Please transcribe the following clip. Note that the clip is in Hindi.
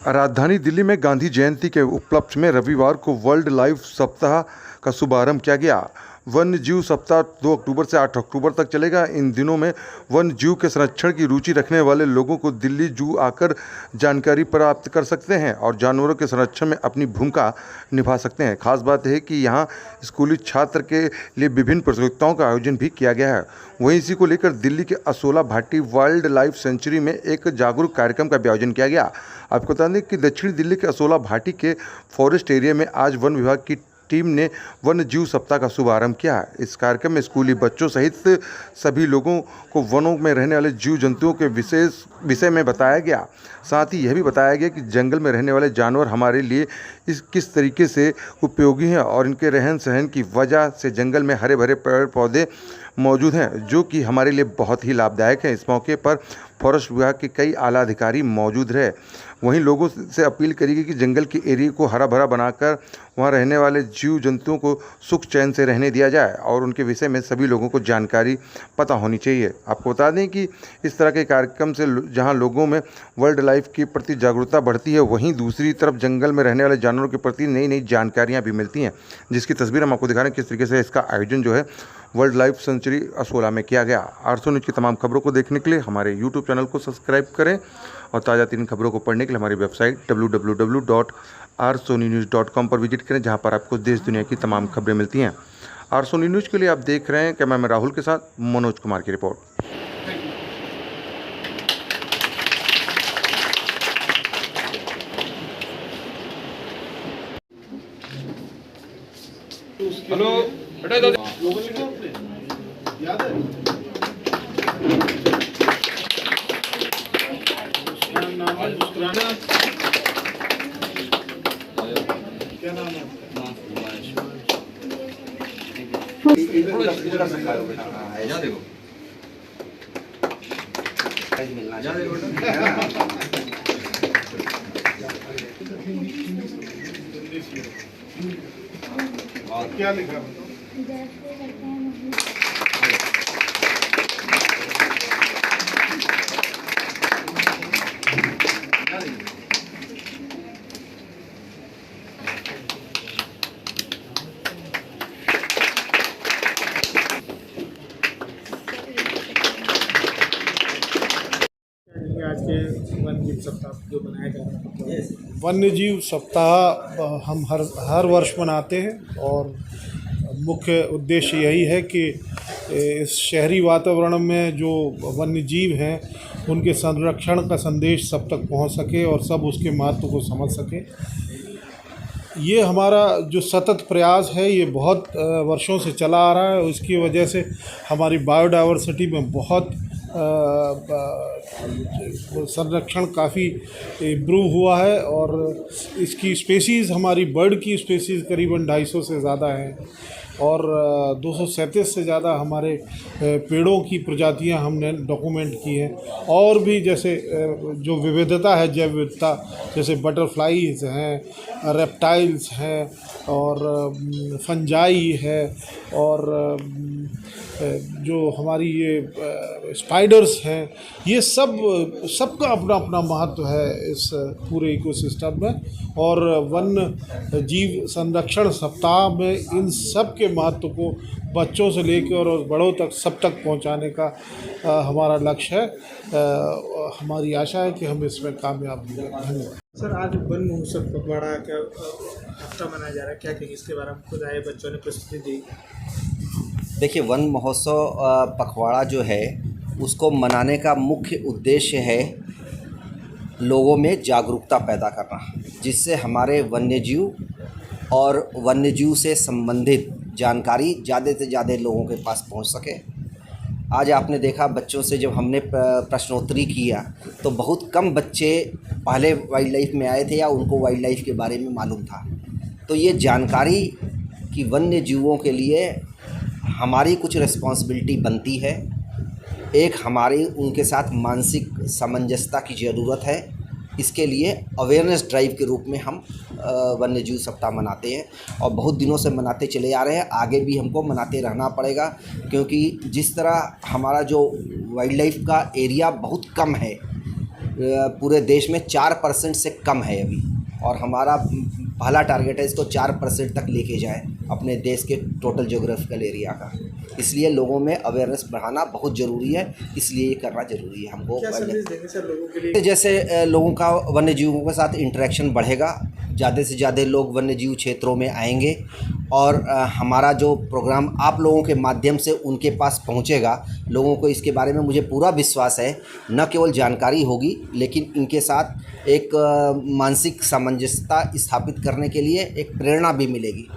राजधानी दिल्ली में गांधी जयंती के उपलक्ष्य में रविवार को वर्ल्ड लाइफ सप्ताह का शुभारंभ किया गया। वन्य जीव सप्ताह 2 अक्टूबर से 8 अक्टूबर तक चलेगा। इन दिनों में वन्य जीव के संरक्षण की रुचि रखने वाले लोगों को दिल्ली जू आकर जानकारी प्राप्त कर सकते हैं और जानवरों के संरक्षण में अपनी भूमिका निभा सकते हैं। खास बात है कि यहाँ स्कूली छात्र के लिए विभिन्न प्रतियोगिताओं का आयोजन भी किया गया है। वहीं इसी को लेकर दिल्ली के Asola Bhati wild life sanctuary में एक जागरूक कार्यक्रम का भी आयोजन किया गया। आपको बता दें कि दक्षिणी दिल्ली के असोला भाटी के फॉरेस्ट एरिया में आज वन विभाग की टीम ने वन्य जीव सप्ताह का शुभारंभ किया। इस कार्यक्रम में स्कूली बच्चों सहित सभी लोगों को वनों में रहने वाले जीव जंतुओं के विषय में बताया गया। साथ ही यह भी बताया गया कि जंगल में रहने वाले जानवर हमारे लिए किस तरीके से उपयोगी हैं और इनके रहन सहन की वजह से जंगल में हरे भरे पेड़ पौधे मौजूद हैं जो कि हमारे लिए बहुत ही लाभदायक हैं। इस मौके पर फॉरेस्ट विभाग के कई आला अधिकारी मौजूद रहे। वहीं लोगों से अपील करी गई कि जंगल के एरिया को हरा भरा बनाकर वहां रहने वाले जीव जंतुओं को सुख चैन से रहने दिया जाए और उनके विषय में सभी लोगों को जानकारी पता होनी चाहिए। आपको बता दें कि इस तरह के कार्यक्रम से जहां लोगों में वर्ल्ड लाइफ के प्रति जागरूकता बढ़ती है, वहीं दूसरी तरफ जंगल में रहने वाले जानवरों के प्रति नई नई जानकारियाँ भी मिलती हैं, जिसकी तस्वीर हम आपको दिखा रहे हैं किस तरीके से इसका आयोजन जो है वर्ल्ड लाइफ सेंचुरी असोला में किया गया। 800 न्यूज़ की तमाम खबरों को देखने के लिए हमारे यूट्यूब चैनल को सब्सक्राइब करें और ताज़ा तीन खबरों को पढ़ने के लिए हमारी वेबसाइट www.rsonynews.com पर विजिट करें, जहां पर आपको देश दुनिया की तमाम खबरें मिलती हैं। 800 न्यूज़ के लिए आप देख रहे हैं कैमरा मैन राहुल के साथ मनोज कुमार की रिपोर्ट। हेलो बेटा इधर याद है क्या नाम है? यहाँ देखो यहाँ देखो क्या लिखा? आज के वन्य जीव सप्ताह जो मनाया जा रहा है, वन्य जीव सप्ताह हम हर वर्ष मनाते हैं और मुख्य उद्देश्य यही है कि इस शहरी वातावरण में जो वन्य जीव हैं उनके संरक्षण का संदेश सब तक पहुंच सके और सब उसके महत्व को समझ सके। ये हमारा जो सतत प्रयास है ये बहुत वर्षों से चला आ रहा है। इसकी वजह से हमारी बायोडाइवर्सिटी में बहुत संरक्षण काफ़ी इम्प्रूव हुआ है और इसकी स्पेसीज़, हमारी बर्ड की स्पेसीज़ करीबन 250 से ज़्यादा हैं और 237 से ज़्यादा हमारे पेड़ों की प्रजातियां हमने डॉक्यूमेंट की हैं। और भी जैसे जो विविधता है, जैव विविधता, जैसे बटरफ्लाईज हैं, रेप्टाइल्स हैं और फंजाई है और जो हमारी ये स्पाइडर्स हैं, ये सबका अपना अपना महत्व है इस पूरे इकोसिस्टम में। और वन्य जीव संरक्षण सप्ताह में इन सब के महत्व को बच्चों से लेकर और बड़ों तक सब तक पहुंचाने का हमारा लक्ष्य है। हमारी आशा है कि हम इसमें कामयाब होंगे। धन्यवाद। सर, आज वन महोत्सव पखवाड़ा का हफ्ता मनाया जा रहा है, क्या कहेंगे इसके बारे में? खुद आए बच्चों ने प्रस्तुति दी। देखिए, वन महोत्सव पखवाड़ा जो है उसको मनाने का मुख्य उद्देश्य है लोगों में जागरूकता पैदा करना, जिससे हमारे वन्यजीव और वन्यजीव से संबंधित जानकारी ज़्यादा से ज़्यादा लोगों के पास पहुंच सके। आज आपने देखा बच्चों से जब हमने प्रश्नोत्तरी किया तो बहुत कम बच्चे पहले वाइल्ड लाइफ में आए थे या उनको वाइल्ड लाइफ के बारे में मालूम था। तो ये जानकारी कि वन्य जीवों के लिए हमारी कुछ रिस्पॉन्सिबिलिटी बनती है। एक हमारी उनके साथ मानसिक सामंजस्यता की ज़रूरत है। इसके लिए अवेयरनेस ड्राइव के रूप में हम वन्य जीव सप्ताह मनाते हैं और बहुत दिनों से मनाते चले आ रहे हैं। आगे भी हमको मनाते रहना पड़ेगा, क्योंकि जिस तरह हमारा जो वाइल्ड लाइफ का एरिया बहुत कम है, पूरे देश में 4% से कम है अभी, और हमारा पहला टारगेट है इसको 4% तक लेके जाएं अपने देश के टोटल ज्योग्राफिकल एरिया का। इसलिए लोगों में अवेयरनेस बढ़ाना बहुत ज़रूरी है, इसलिए ये करना ज़रूरी है हमको। क्या सर्विस देंगे सर लोगों के लिए? जैसे लोगों का वन्य जीवों के साथ इंटरेक्शन बढ़ेगा, ज़्यादा से ज़्यादा लोग वन्य जीव क्षेत्रों में आएंगे, और हमारा जो प्रोग्राम आप लोगों के माध्यम से उनके पास पहुंचेगा। लोगों को इसके बारे में मुझे पूरा विश्वास है, न केवल जानकारी होगी लेकिन इनके साथ एक मानसिक सामंजस्यता स्थापित करने के लिए एक प्रेरणा भी मिलेगी।